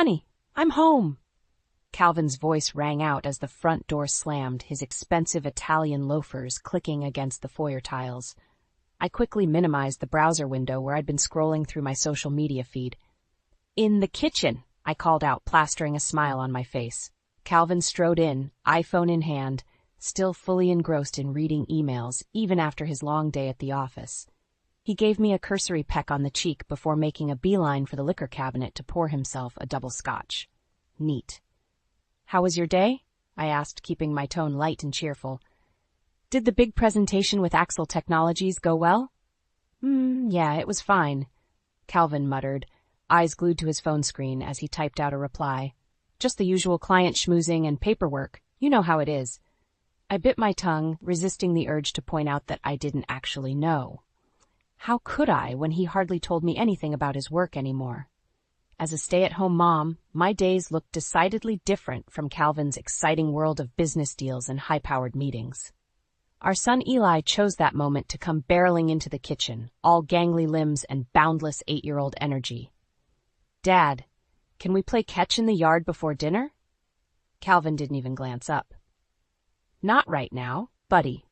Honey, I'm home. Calvin's voice rang out as the front door slammed, his expensive Italian loafers clicking against the foyer tiles. I quickly minimized the browser window where I'd been scrolling through my social media feed. In the kitchen, I called out, plastering a smile on my face. Calvin strode in, iPhone in hand, still fully engrossed in reading emails, even after his long day at the office. He gave me a cursory peck on the cheek before making a beeline for the liquor cabinet to pour himself a double scotch. Neat. How was your day? I asked, keeping my tone light and cheerful. Did the big presentation with Axle Technologies go well? Yeah, it was fine, Calvin muttered, eyes glued to his phone screen as he typed out a reply. Just the usual client schmoozing and paperwork. You know how it is. I bit my tongue, resisting the urge to point out that I didn't actually know. How could I when he hardly told me anything about his work anymore? As a stay-at-home mom, my days looked decidedly different from Calvin's exciting world of business deals and high-powered meetings. Our son Eli chose that moment to come barreling into the kitchen, all gangly limbs and boundless 8-year-old energy. Dad, can we play catch in the yard before dinner? Calvin didn't even glance up. Not right now, buddy.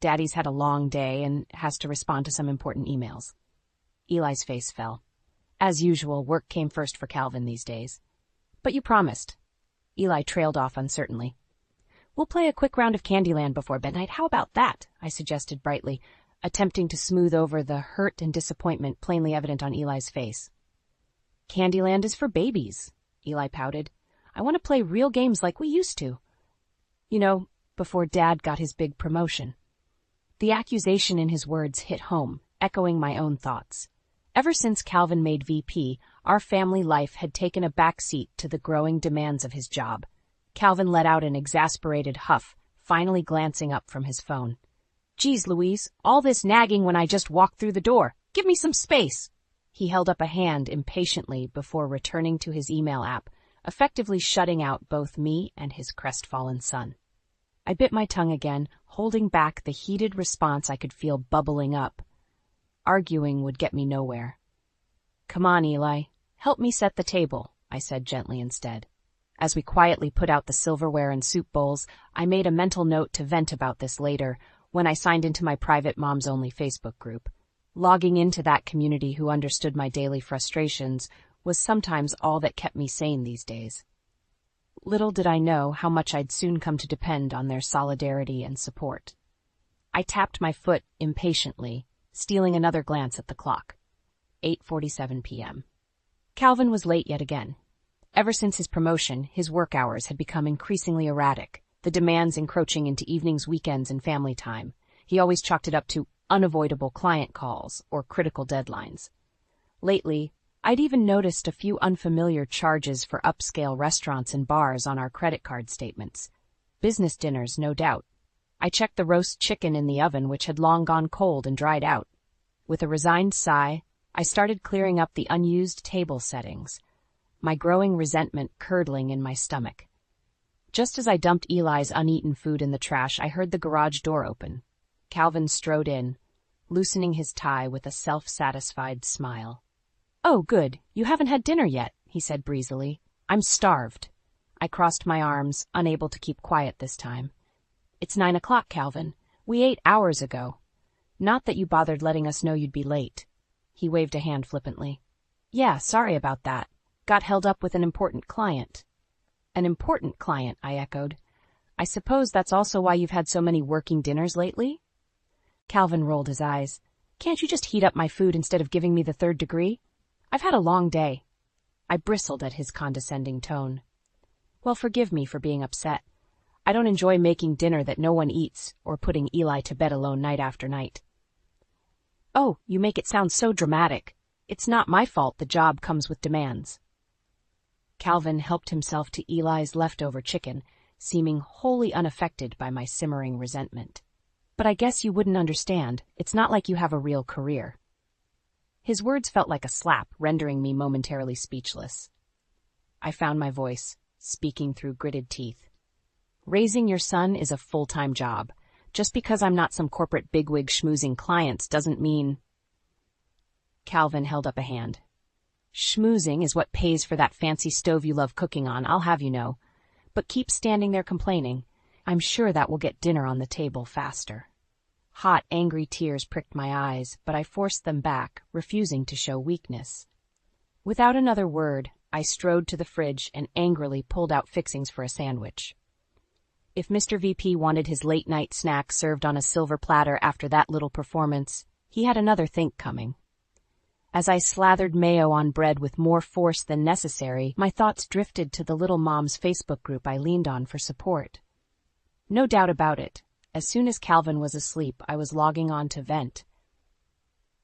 Daddy's had a long day and has to respond to some important emails. Eli's face fell. As usual, work came first for Calvin these days. But you promised. Eli trailed off uncertainly. We'll play a quick round of Candyland before bednight. How about that? I suggested brightly, attempting to smooth over the hurt and disappointment plainly evident on Eli's face. Candyland is for babies, Eli pouted. I want to play real games like we used to. You know, before Dad got his big promotion. The accusation in his words hit home, echoing my own thoughts. Ever since Calvin made VP, our family life had taken a back seat to the growing demands of his job. Calvin let out an exasperated huff, finally glancing up from his phone. Geez, Louise, all this nagging when I just walked through the door. Give me some space. He held up a hand impatiently before returning to his email app, effectively shutting out both me and his crestfallen son. I bit my tongue again, holding back the heated response I could feel bubbling up. Arguing would get me nowhere. Come on, Eli. Help me set the table, I said gently instead. As we quietly put out the silverware and soup bowls, I made a mental note to vent about this later when I signed into my private Moms Only Facebook group. Logging into that community who understood my daily frustrations was sometimes all that kept me sane these days. Little did I know how much I'd soon come to depend on their solidarity and support. I tapped my foot impatiently, stealing another glance at the clock. 8:47 p.m. Calvin was late yet again. Ever since his promotion, his work hours had become increasingly erratic, the demands encroaching into evenings, weekends, and family time. He always chalked it up to unavoidable client calls or critical deadlines. Lately, I'd even noticed a few unfamiliar charges for upscale restaurants and bars on our credit card statements. Business dinners, no doubt. I checked the roast chicken in the oven, which had long gone cold and dried out. With a resigned sigh, I started clearing up the unused table settings, my growing resentment curdling in my stomach. Just as I dumped Eli's uneaten food in the trash, I heard the garage door open. Calvin strode in, loosening his tie with a self-satisfied smile. Oh, good. You haven't had dinner yet, he said breezily. I'm starved. I crossed my arms, unable to keep quiet this time. It's 9 o'clock, Calvin. We ate hours ago. Not that you bothered letting us know you'd be late. He waved a hand flippantly. Yeah, sorry about that. Got held up with an important client. An important client, I echoed. I suppose that's also why you've had so many working dinners lately? Calvin rolled his eyes. Can't you just heat up my food instead of giving me the third degree? I've had a long day. I bristled at his condescending tone. Well, forgive me for being upset. I don't enjoy making dinner that no one eats or putting Eli to bed alone night after night. Oh, you make it sound so dramatic. It's not my fault the job comes with demands. Calvin helped himself to Eli's leftover chicken, seeming wholly unaffected by my simmering resentment. But I guess you wouldn't understand. It's not like you have a real career. His words felt like a slap, rendering me momentarily speechless. I found my voice, speaking through gritted teeth. Raising your son is a full-time job. Just because I'm not some corporate bigwig schmoozing clients doesn't mean... Calvin held up a hand. Schmoozing is what pays for that fancy stove you love cooking on, I'll have you know. But keep standing there complaining. I'm sure that will get dinner on the table faster. Hot, angry tears pricked my eyes, but I forced them back, refusing to show weakness. Without another word, I strode to the fridge and angrily pulled out fixings for a sandwich. If Mr. VP wanted his late-night snack served on a silver platter after that little performance, he had another think coming. As I slathered mayo on bread with more force than necessary, my thoughts drifted to the Little Moms Facebook group I leaned on for support. No doubt about it, as soon as Calvin was asleep, I was logging on to vent.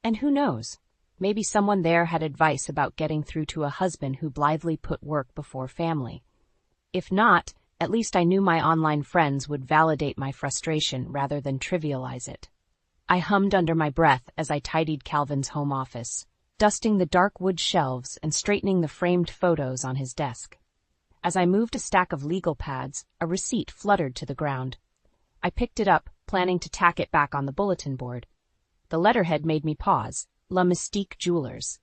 And who knows, maybe someone there had advice about getting through to a husband who blithely put work before family. If not, at least I knew my online friends would validate my frustration rather than trivialize it. I hummed under my breath as I tidied Calvin's home office, dusting the dark wood shelves and straightening the framed photos on his desk. As I moved a stack of legal pads, a receipt fluttered to the ground. I picked it up, planning to tack it back on the bulletin board. The letterhead made me pause. La Mystique Jewelers.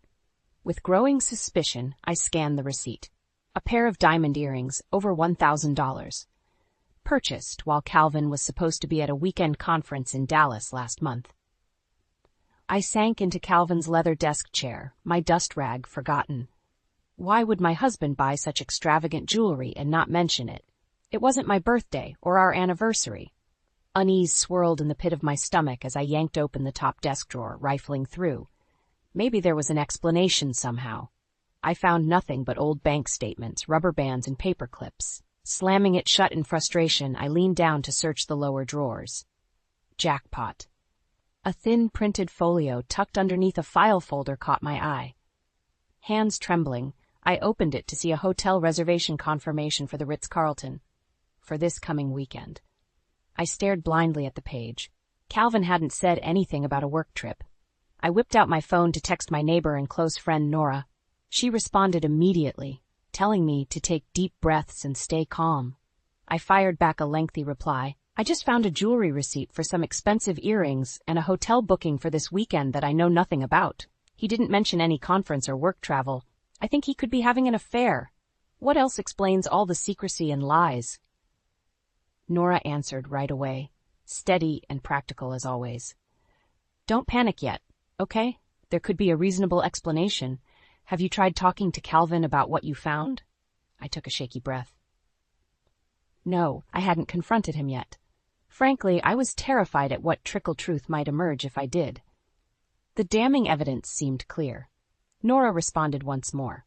With growing suspicion, I scanned the receipt. A pair of diamond earrings, over $1,000. Purchased while Calvin was supposed to be at a weekend conference in Dallas last month. I sank into Calvin's leather desk chair, my dust rag forgotten. Why would my husband buy such extravagant jewelry and not mention it? It wasn't my birthday or our anniversary. Unease swirled in the pit of my stomach as I yanked open the top desk drawer, rifling through. Maybe there was an explanation somehow. I found nothing but old bank statements, rubber bands, and paper clips. Slamming it shut in frustration, I leaned down to search the lower drawers. Jackpot. A thin printed folio tucked underneath a file folder caught my eye. Hands trembling, I opened it to see a hotel reservation confirmation for the Ritz-Carlton for this coming weekend. I stared blindly at the page. Calvin hadn't said anything about a work trip. I whipped out my phone to text my neighbor and close friend Nora. She responded immediately, telling me to take deep breaths and stay calm. I fired back a lengthy reply. I just found a jewelry receipt for some expensive earrings and a hotel booking for this weekend that I know nothing about. He didn't mention any conference or work travel. I think he could be having an affair. What else explains all the secrecy and lies? Nora answered right away, steady and practical as always. Don't panic yet, okay? There could be a reasonable explanation. Have you tried talking to Calvin about what you found? I took a shaky breath. No, I hadn't confronted him yet. Frankly, I was terrified at what trickle truth might emerge if I did. The damning evidence seemed clear. Nora responded once more.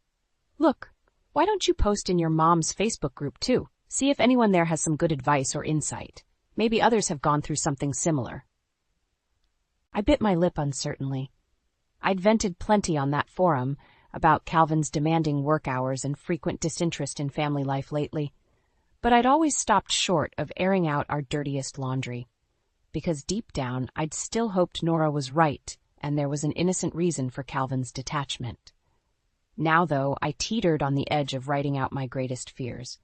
Look, why don't you post in your mom's Facebook group too? See if anyone there has some good advice or insight. Maybe others have gone through something similar. I bit my lip uncertainly. I'd vented plenty on that forum about Calvin's demanding work hours and frequent disinterest in family life lately. But I'd always stopped short of airing out our dirtiest laundry. Because deep down, I'd still hoped Nora was right, and there was an innocent reason for Calvin's detachment. Now, though, I teetered on the edge of writing out my greatest fears.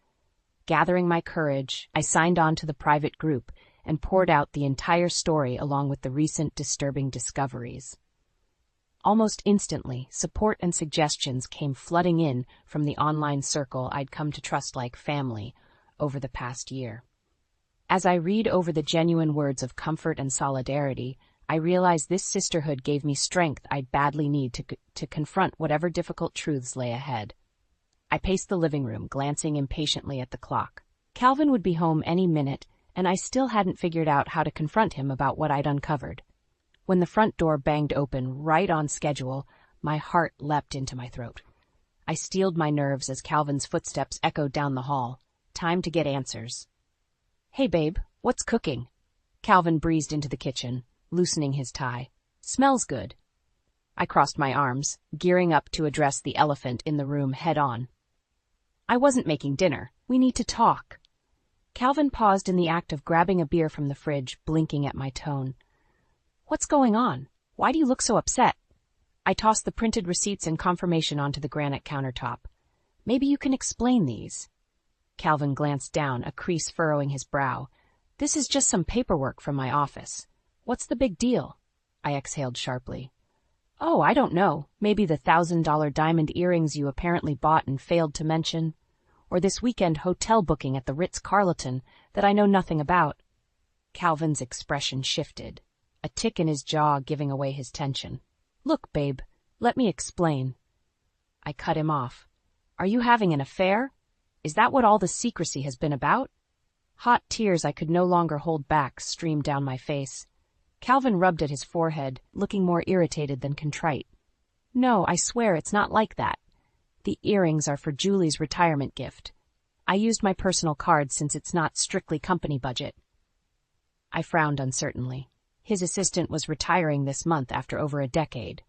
Gathering my courage, I signed on to the private group and poured out the entire story along with the recent disturbing discoveries. Almost instantly, support and suggestions came flooding in from the online circle I'd come to trust like family over the past year. As I read over the genuine words of comfort and solidarity, I realized this sisterhood gave me strength I'd badly need to confront whatever difficult truths lay ahead. I paced the living room, glancing impatiently at the clock. Calvin would be home any minute, and I still hadn't figured out how to confront him about what I'd uncovered. When the front door banged open, right on schedule, my heart leapt into my throat. I steeled my nerves as Calvin's footsteps echoed down the hall. Time to get answers. Hey, babe, what's cooking? Calvin breezed into the kitchen, loosening his tie. Smells good. I crossed my arms, gearing up to address the elephant in the room head-on. I wasn't making dinner. We need to talk. Calvin paused in the act of grabbing a beer from the fridge, blinking at my tone. What's going on? Why do you look so upset? I tossed the printed receipts and confirmation onto the granite countertop. Maybe you can explain these. Calvin glanced down, a crease furrowing his brow. This is just some paperwork from my office. What's the big deal? I exhaled sharply. Oh, I don't know. Maybe the $1,000 diamond earrings you apparently bought and failed to mention. Or this weekend hotel booking at the Ritz-Carlton that I know nothing about. Calvin's expression shifted, a tick in his jaw giving away his tension. Look, babe, let me explain. I cut him off. Are you having an affair? Is that what all the secrecy has been about? Hot tears I could no longer hold back streamed down my face. Calvin rubbed at his forehead, looking more irritated than contrite. No, I swear it's not like that. The earrings are for Julie's retirement gift. I used my personal card since it's not strictly company budget. I frowned uncertainly. His assistant was retiring this month after over a decade.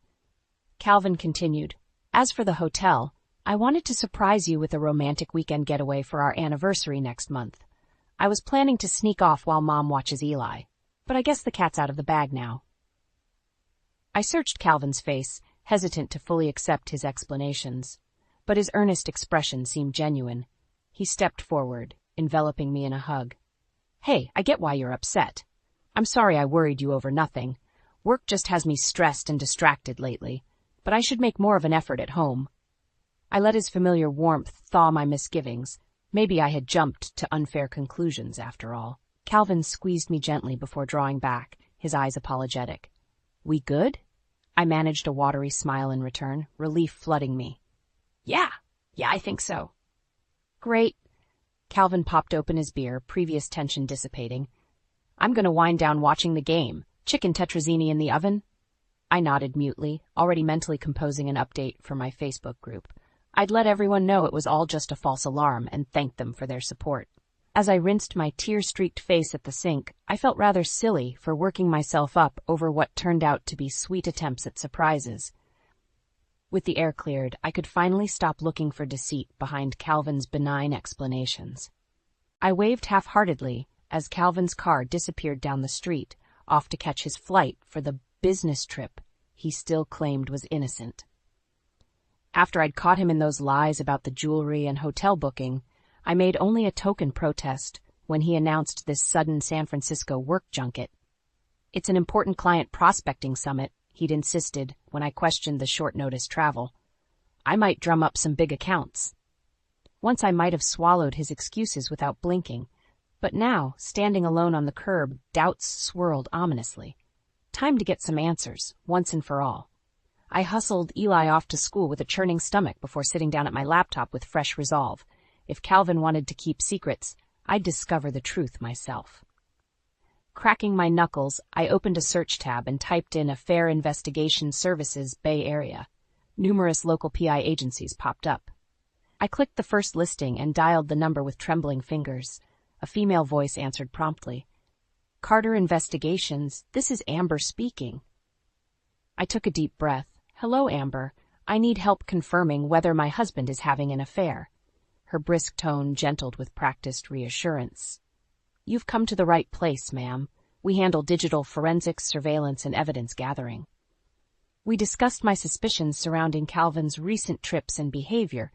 Calvin continued, As for the hotel, I wanted to surprise you with a romantic weekend getaway for our anniversary next month. I was planning to sneak off while Mom watches Eli, but I guess the cat's out of the bag now. I searched Calvin's face, hesitant to fully accept his explanations, but his earnest expression seemed genuine. He stepped forward, enveloping me in a hug. Hey, I get why you're upset. I'm sorry I worried you over nothing. Work just has me stressed and distracted lately, but I should make more of an effort at home. I let his familiar warmth thaw my misgivings. Maybe I had jumped to unfair conclusions after all. Calvin squeezed me gently before drawing back, his eyes apologetic. We good? I managed a watery smile in return, relief flooding me. Yeah, I think so. Great. Calvin popped open his beer, previous tension dissipating. I'm going to wind down watching the game. Chicken tetrazzini in the oven? I nodded mutely, already mentally composing an update for my Facebook group. I'd let everyone know it was all just a false alarm and thanked them for their support. As I rinsed my tear-streaked face at the sink, I felt rather silly for working myself up over what turned out to be sweet attempts at surprises. With the air cleared, I could finally stop looking for deceit behind Calvin's benign explanations. I waved half-heartedly as Calvin's car disappeared down the street, off to catch his flight for the business trip he still claimed was innocent. After I'd caught him in those lies about the jewelry and hotel booking, I made only a token protest when he announced this sudden San Francisco work junket. It's an important client prospecting summit, he'd insisted when I questioned the short-notice travel. I might drum up some big accounts. Once I might have swallowed his excuses without blinking, but now, standing alone on the curb, doubts swirled ominously. Time to get some answers, once and for all. I hustled Eli off to school with a churning stomach before sitting down at my laptop with fresh resolve. If Calvin wanted to keep secrets, I'd discover the truth myself. Cracking my knuckles, I opened a search tab and typed in Affair Investigation Services Bay Area. Numerous local PI agencies popped up. I clicked the first listing and dialed the number with trembling fingers. A female voice answered promptly. Carter Investigations, this is Amber speaking. I took a deep breath. Hello, Amber. I need help confirming whether my husband is having an affair. Her brisk tone gentled with practiced reassurance. You've come to the right place, ma'am. We handle digital forensics, surveillance, and evidence gathering. We discussed my suspicions surrounding Calvin's recent trips and behavior.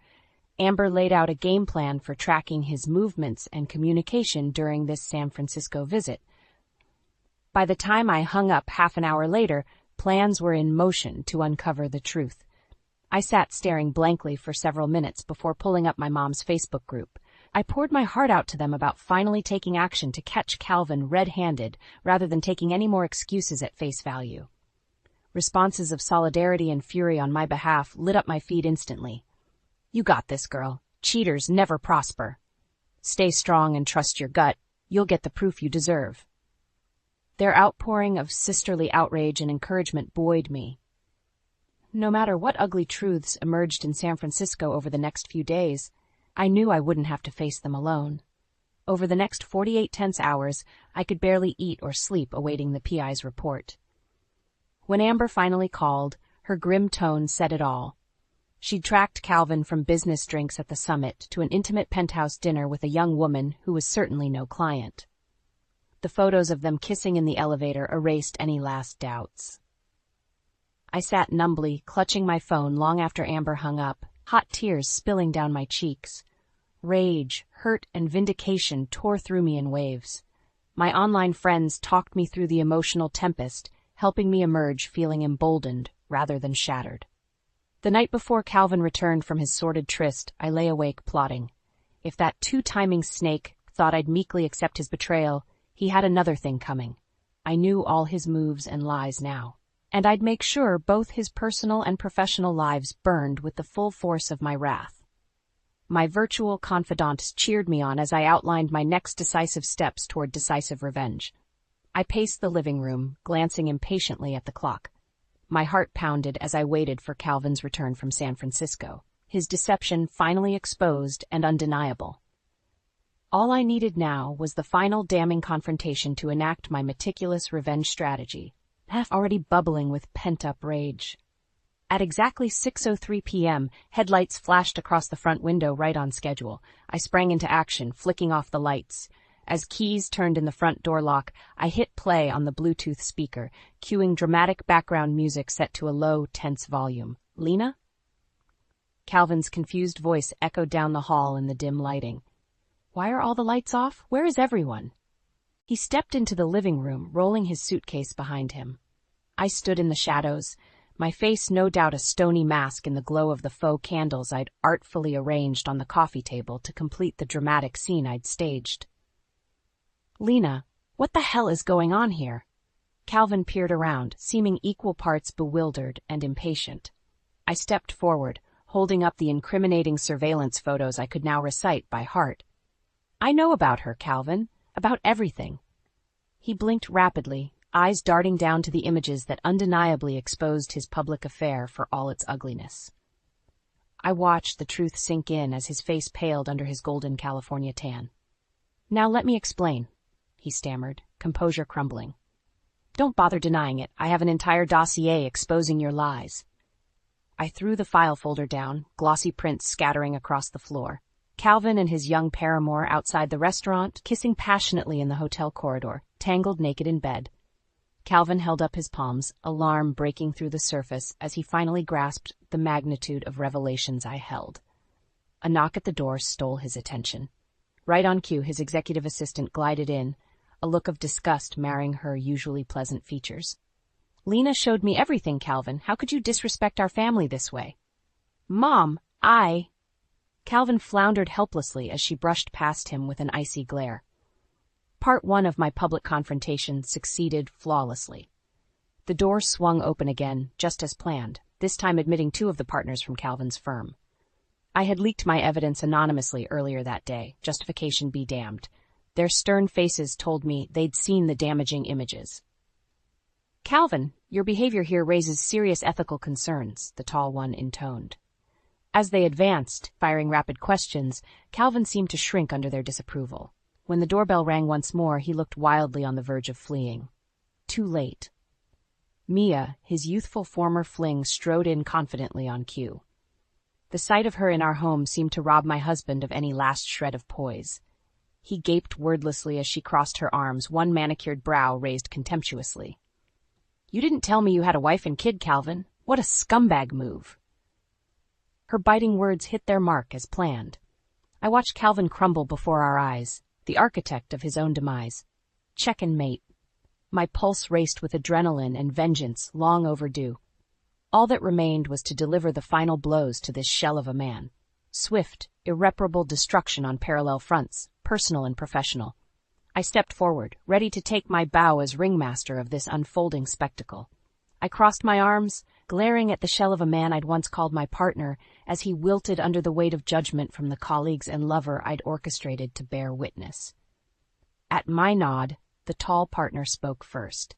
Amber laid out a game plan for tracking his movements and communication during this San Francisco visit. By the time I hung up half an hour later, plans were in motion to uncover the truth. I sat staring blankly for several minutes before pulling up my mom's Facebook group. I poured my heart out to them about finally taking action to catch Calvin red-handed rather than taking any more excuses at face value. Responses of solidarity and fury on my behalf lit up my feed instantly. You got this, girl. Cheaters never prosper. Stay strong and trust your gut. You'll get the proof you deserve. Their outpouring of sisterly outrage and encouragement buoyed me. No matter what ugly truths emerged in San Francisco over the next few days, I knew I wouldn't have to face them alone. Over the next 48 tense hours, I could barely eat or sleep awaiting the PI's report. When Amber finally called, her grim tone said it all. She'd tracked Calvin from business drinks at the summit to an intimate penthouse dinner with a young woman who was certainly no client. The photos of them kissing in the elevator erased any last doubts. I sat numbly, clutching my phone long after Amber hung up, hot tears spilling down my cheeks. Rage, hurt, and vindication tore through me in waves. My online friends talked me through the emotional tempest, helping me emerge feeling emboldened rather than shattered. The night before Calvin returned from his sordid tryst, I lay awake plotting. If that two-timing snake thought I'd meekly accept his betrayal, he had another thing coming. I knew all his moves and lies now, and I'd make sure both his personal and professional lives burned with the full force of my wrath. My virtual confidant cheered me on as I outlined my next decisive steps toward decisive revenge. I paced the living room, glancing impatiently at the clock. My heart pounded as I waited for Calvin's return from San Francisco, his deception finally exposed and undeniable. All I needed now was the final damning confrontation to enact my meticulous revenge strategy, already bubbling with pent-up rage. At exactly 6:03 p.m., headlights flashed across the front window right on schedule. I sprang into action, flicking off the lights. As keys turned in the front door lock, I hit play on the Bluetooth speaker, cueing dramatic background music set to a low, tense volume. "Lena?" Calvin's confused voice echoed down the hall in the dim lighting. "Why are all the lights off? Where is everyone?" He stepped into the living room, rolling his suitcase behind him. I stood in the shadows, my face no doubt a stony mask in the glow of the faux candles I'd artfully arranged on the coffee table to complete the dramatic scene I'd staged. "Lena, what the hell is going on here?" Calvin peered around, seeming equal parts bewildered and impatient. I stepped forward, holding up the incriminating surveillance photos I could now recite by heart. "I know about her, Calvin, about everything." He blinked rapidly, eyes darting down to the images that undeniably exposed his public affair for all its ugliness. I watched the truth sink in as his face paled under his golden California tan. "Now let me explain," he stammered, composure crumbling. "Don't bother denying it. I have an entire dossier exposing your lies." I threw the file folder down, glossy prints scattering across the floor. Calvin and his young paramour outside the restaurant, kissing passionately in the hotel corridor, tangled naked in bed. Calvin held up his palms, alarm breaking through the surface as he finally grasped the magnitude of revelations I held. A knock at the door stole his attention. Right on cue, his executive assistant glided in, a look of disgust marring her usually pleasant features. "Lena showed me everything, Calvin. How could you disrespect our family this way?" "Mom, Calvin floundered helplessly as she brushed past him with an icy glare. Part 1 of my public confrontation succeeded flawlessly. The door swung open again, just as planned, this time admitting 2 of the partners from Calvin's firm. I had leaked my evidence anonymously earlier that day, justification be damned. Their stern faces told me they'd seen the damaging images. "Calvin, your behavior here raises serious ethical concerns," the tall one intoned. As they advanced, firing rapid questions, Calvin seemed to shrink under their disapproval. When the doorbell rang once more, he looked wildly on the verge of fleeing. Too late. Mia, his youthful former fling, strode in confidently on cue. The sight of her in our home seemed to rob my husband of any last shred of poise. He gaped wordlessly as she crossed her arms, one manicured brow raised contemptuously. "You didn't tell me you had a wife and kid, Calvin. What a scumbag move." Her biting words hit their mark as planned. I watched Calvin crumble before our eyes, the architect of his own demise. Check and mate. My pulse raced with adrenaline and vengeance long overdue. All that remained was to deliver the final blows to this shell of a man. Swift, irreparable destruction on parallel fronts, personal and professional. I stepped forward, ready to take my bow as ringmaster of this unfolding spectacle. I crossed my arms, glaring at the shell of a man I'd once called my partner, as he wilted under the weight of judgment from the colleagues and lover I'd orchestrated to bear witness. At my nod, the tall partner spoke first.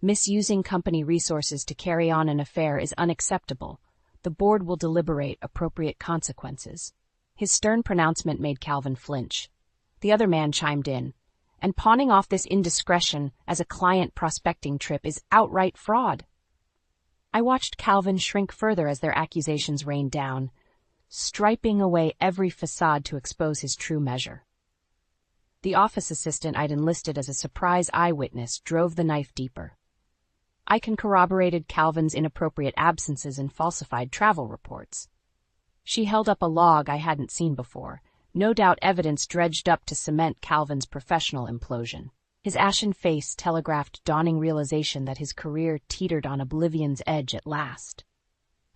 "Misusing company resources to carry on an affair is unacceptable. The board will deliberate appropriate consequences." His stern pronouncement made Calvin flinch. The other man chimed in. "And pawning off this indiscretion as a client prospecting trip is outright fraud." I watched Calvin shrink further as their accusations rained down, striping away every facade to expose his true measure. The office assistant I'd enlisted as a surprise eyewitness drove the knife deeper. I corroborated Calvin's inappropriate absences and falsified travel reports. She held up a log I hadn't seen before, no doubt evidence dredged up to cement Calvin's professional implosion. His ashen face telegraphed dawning realization that his career teetered on oblivion's edge at last.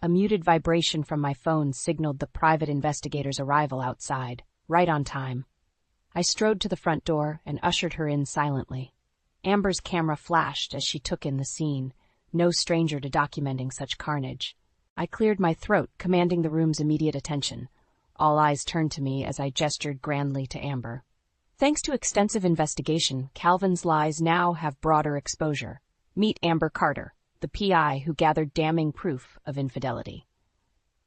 A muted vibration from my phone signaled the private investigator's arrival outside, right on time. I strode to the front door and ushered her in silently. Amber's camera flashed as she took in the scene, no stranger to documenting such carnage. I cleared my throat, commanding the room's immediate attention. All eyes turned to me as I gestured grandly to Amber. Thanks to extensive investigation, Calvin's lies now have broader exposure. Meet Amber Carter, the PI who gathered damning proof of infidelity.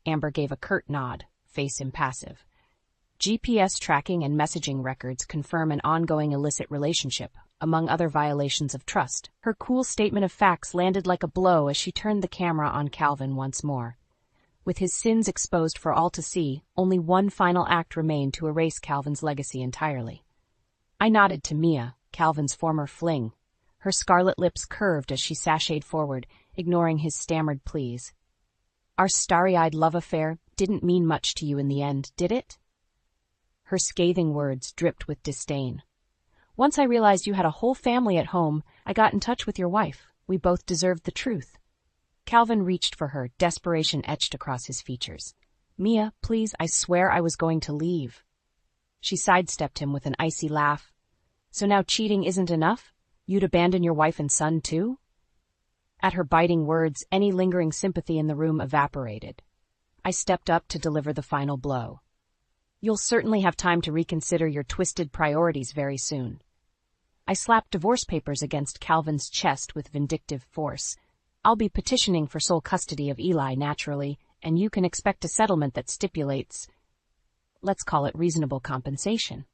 Amber gave a curt nod, face impassive. GPS tracking and messaging records confirm an ongoing illicit relationship, among other violations of trust. Her cool statement of facts landed like a blow as she turned the camera on Calvin once more. With his sins exposed for all to see, only one final act remained to erase Calvin's legacy entirely. I nodded to Mia, Calvin's former fling. Her scarlet lips curved as she sashayed forward, ignoring his stammered pleas. Our starry-eyed love affair didn't mean much to you in the end, did it? Her scathing words dripped with disdain. Once I realized you had a whole family at home, I got in touch with your wife. We both deserved the truth. Calvin reached for her, desperation etched across his features. Mia, please, I swear I was going to leave. She sidestepped him with an icy laugh. So now cheating isn't enough? You'd abandon your wife and son, too? At her biting words, any lingering sympathy in the room evaporated. I stepped up to deliver the final blow. You'll certainly have time to reconsider your twisted priorities very soon. I slapped divorce papers against Calvin's chest with vindictive force. I'll be petitioning for sole custody of Eli, naturally, and you can expect a settlement that stipulates, let's call it reasonable compensation.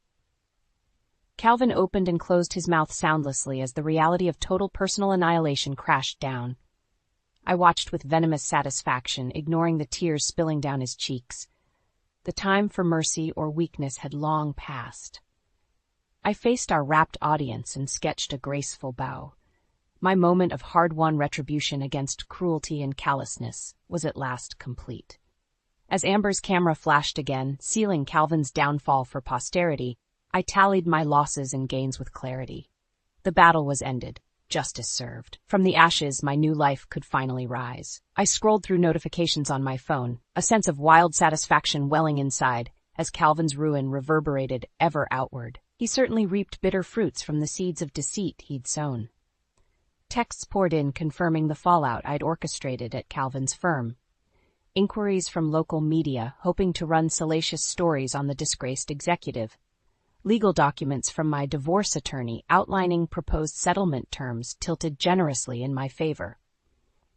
Calvin opened and closed his mouth soundlessly as the reality of total personal annihilation crashed down. I watched with venomous satisfaction, ignoring the tears spilling down his cheeks. The time for mercy or weakness had long passed. I faced our rapt audience and sketched a graceful bow. My moment of hard-won retribution against cruelty and callousness was at last complete. As Amber's camera flashed again, sealing Calvin's downfall for posterity, I tallied my losses and gains with clarity. The battle was ended. Justice served. From the ashes, my new life could finally rise. I scrolled through notifications on my phone, a sense of wild satisfaction welling inside, as Calvin's ruin reverberated ever outward. He certainly reaped bitter fruits from the seeds of deceit he'd sown. Texts poured in confirming the fallout I'd orchestrated at Calvin's firm. Inquiries from local media hoping to run salacious stories on the disgraced executive. Legal documents from my divorce attorney outlining proposed settlement terms tilted generously in my favor.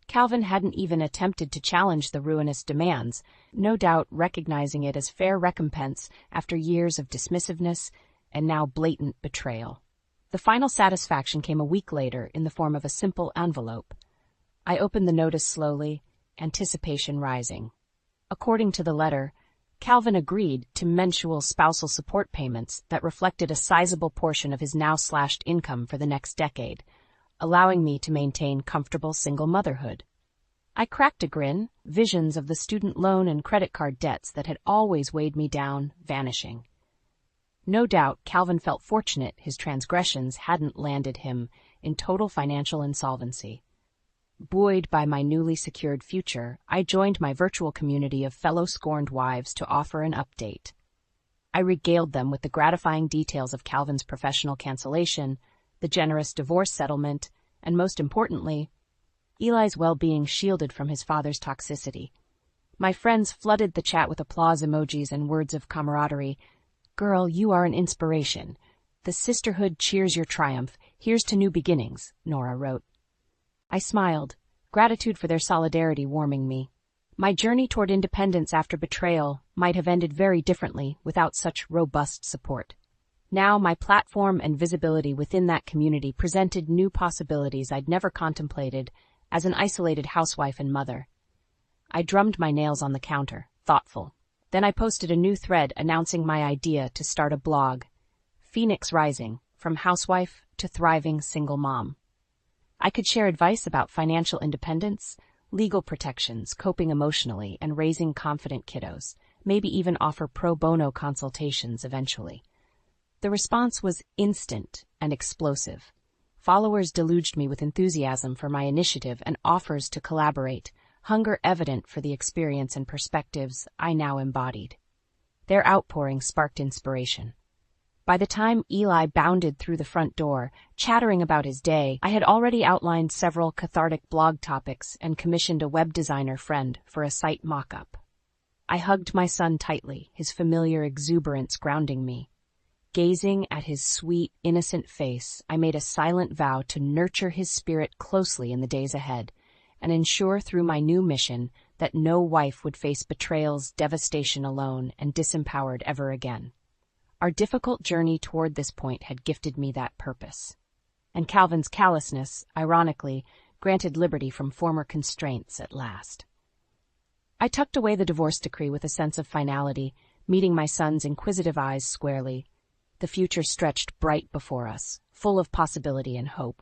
Calvin hadn't even attempted to challenge the ruinous demands, no doubt recognizing it as fair recompense after years of dismissiveness and now blatant betrayal. The final satisfaction came a week later in the form of a simple envelope. I opened the notice slowly, anticipation rising. According to the letter, Calvin agreed to mensual spousal support payments that reflected a sizable portion of his now-slashed income for the next decade, allowing me to maintain comfortable single motherhood. I cracked a grin, visions of the student loan and credit card debts that had always weighed me down vanishing. No doubt Calvin felt fortunate his transgressions hadn't landed him in total financial insolvency. Buoyed by my newly secured future, I joined my virtual community of fellow scorned wives to offer an update. I regaled them with the gratifying details of Calvin's professional cancellation, the generous divorce settlement, and most importantly, Eli's well-being shielded from his father's toxicity. My friends flooded the chat with applause emojis and words of camaraderie. Girl, you are an inspiration. The sisterhood cheers your triumph. Here's to new beginnings, Nora wrote. I smiled, gratitude for their solidarity warming me. My journey toward independence after betrayal might have ended very differently without such robust support. Now my platform and visibility within that community presented new possibilities I'd never contemplated as an isolated housewife and mother. I drummed my nails on the counter, thoughtful. Then I posted a new thread announcing my idea to start a blog, Phoenix Rising, from housewife to thriving single mom. I could share advice about financial independence, legal protections, coping emotionally, and raising confident kiddos, maybe even offer pro bono consultations eventually. The response was instant and explosive. Followers deluged me with enthusiasm for my initiative and offers to collaborate, hunger evident for the experience and perspectives I now embodied. Their outpouring sparked inspiration. By the time Eli bounded through the front door, chattering about his day, I had already outlined several cathartic blog topics and commissioned a web designer friend for a site mock-up. I hugged my son tightly, his familiar exuberance grounding me. Gazing at his sweet, innocent face, I made a silent vow to nurture his spirit closely in the days ahead and ensure through my new mission that no wife would face betrayal's devastation alone and disempowered ever again. Our difficult journey toward this point had gifted me that purpose. And Calvin's callousness, ironically, granted liberty from former constraints at last. I tucked away the divorce decree with a sense of finality, meeting my son's inquisitive eyes squarely. The future stretched bright before us, full of possibility and hope.